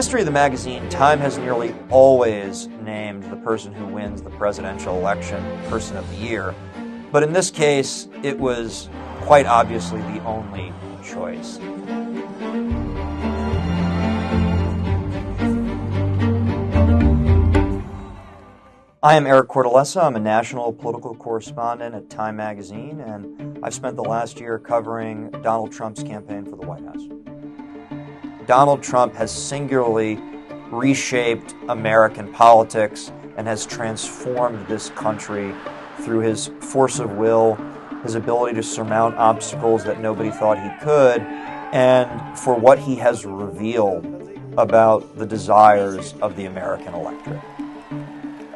history of the magazine, Time has nearly always named the person who wins the presidential election Person of the Year. But in this case, it was quite obviously the only choice. I am Eric Cortellessa. I'm a national political correspondent at Time magazine, and I've spent the last year covering Donald Trump's campaign for the White House. Donald Trump has singularly reshaped American politics and has transformed this country through his force of will, his ability to surmount obstacles that nobody thought he could, and for what he has revealed about the desires of the American electorate.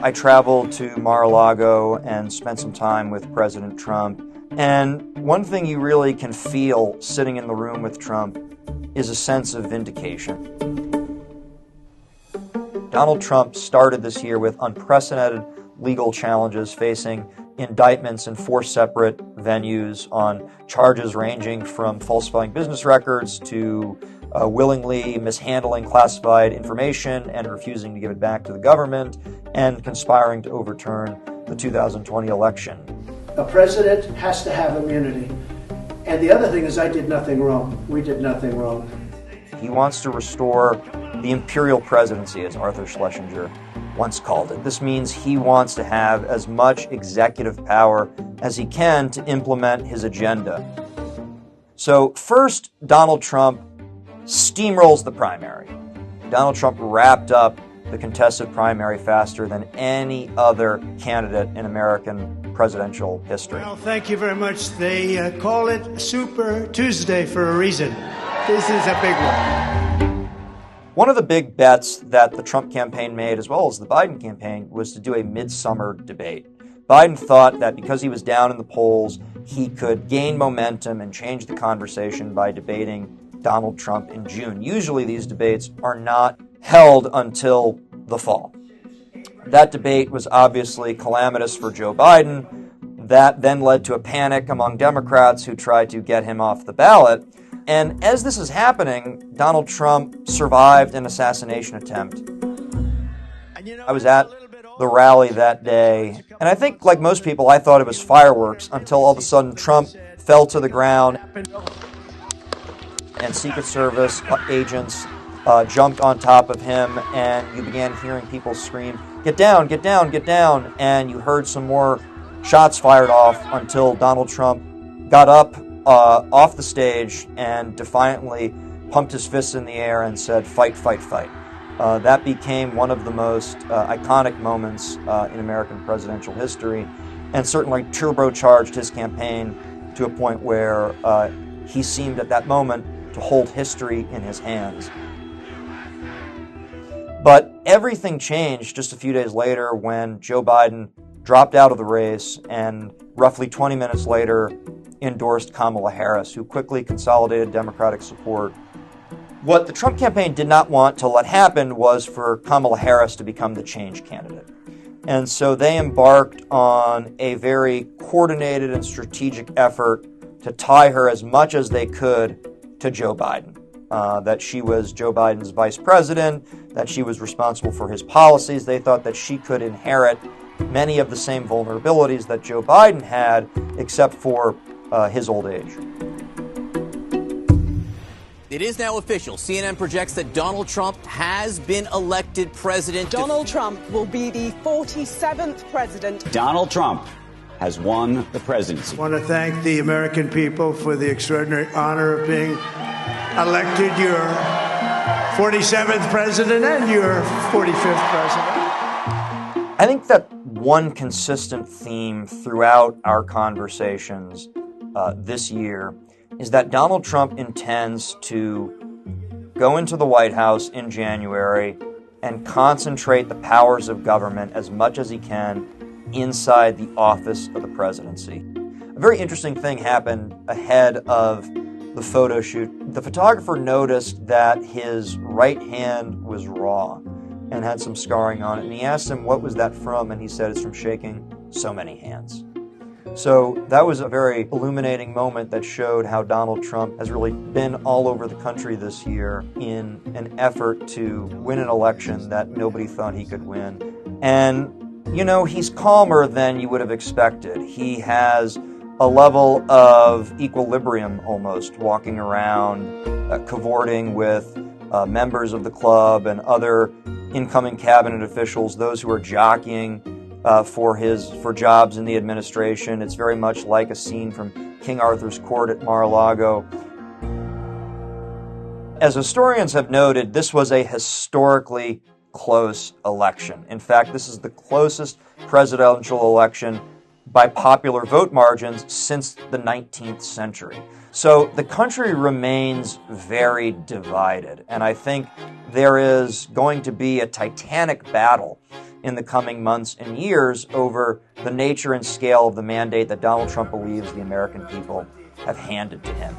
I traveled to Mar-a-Lago and spent some time with President Trump, and one thing you really can feel sitting in the room with Trump is a sense of vindication. Donald Trump started this year with unprecedented legal challenges, facing indictments in 4 separate venues on charges ranging from falsifying business records to willingly mishandling classified information and refusing to give it back to the government, and conspiring to overturn the 2020 election. A president has to have immunity. And the other thing is, I did nothing wrong. We did nothing wrong. He wants to restore the imperial presidency, as Arthur Schlesinger once called it. This means he wants to have as much executive power as he can to implement his agenda. So first, Donald Trump steamrolls the primary. Donald Trump wrapped up the contested primary faster than any other candidate in American presidential history. Well, thank you very much. They call it Super Tuesday for a reason. This is a big one. One of the big bets that the Trump campaign made, as well as the Biden campaign, was to do a midsummer debate. Biden thought that because he was down in the polls, he could gain momentum and change the conversation by debating Donald Trump in June. Usually these debates are not held until the fall. That debate was obviously calamitous for Joe Biden. That then led to a panic among Democrats who tried to get him off the ballot. And as this is happening, Donald Trump survived an assassination attempt. I was at the rally that day, and I think, like most people, I thought it was fireworks until all of a sudden Trump fell to the ground and Secret Service agents jumped on top of him, and you began hearing people scream, "Get down, get down, get down," and you heard some more shots fired off until Donald Trump got up off the stage and defiantly pumped his fists in the air and said, "Fight, fight, fight." That became one of the most iconic moments in American presidential history, and certainly turbocharged his campaign to a point where he seemed at that moment to hold history in his hands. But everything changed just a few days later when Joe Biden dropped out of the race and roughly 20 minutes later endorsed Kamala Harris, who quickly consolidated Democratic support. What the Trump campaign did not want to let happen was for Kamala Harris to become the change candidate. And so they embarked on a very coordinated and strategic effort to tie her as much as they could to Joe Biden. That she was Joe Biden's vice president, that she was responsible for his policies. They thought that she could inherit many of the same vulnerabilities that Joe Biden had, except for his old age. It is now official. CNN projects that Donald Trump has been elected president. Donald Trump will be the 47th president. Donald Trump has won the presidency. I want to thank the American people for the extraordinary honor of being elected your 47th president and your 45th president. I think that one consistent theme throughout our conversations this year is that Donald Trump intends to go into the White House in January and concentrate the powers of government as much as he can inside the office of the presidency. A very interesting thing happened ahead of the photo shoot. The photographer noticed that his right hand was raw and had some scarring on it, and he asked him, "What was that from?" And he said, "It's from shaking so many hands." So that was a very illuminating moment that showed how Donald Trump has really been all over the country this year in an effort to win an election that nobody thought he could win. And, you know, he's calmer than you would have expected. He has a level of equilibrium almost, walking around, cavorting with members of the club and other incoming cabinet officials, those who are jockeying for jobs in the administration. It's very much like a scene from King Arthur's court at Mar-a-Lago. As historians have noted, this was a historically close election. In fact, this is the closest presidential election by popular vote margins since the 19th century. So the country remains very divided, and I think there is going to be a titanic battle in the coming months and years over the nature and scale of the mandate that Donald Trump believes the American people have handed to him.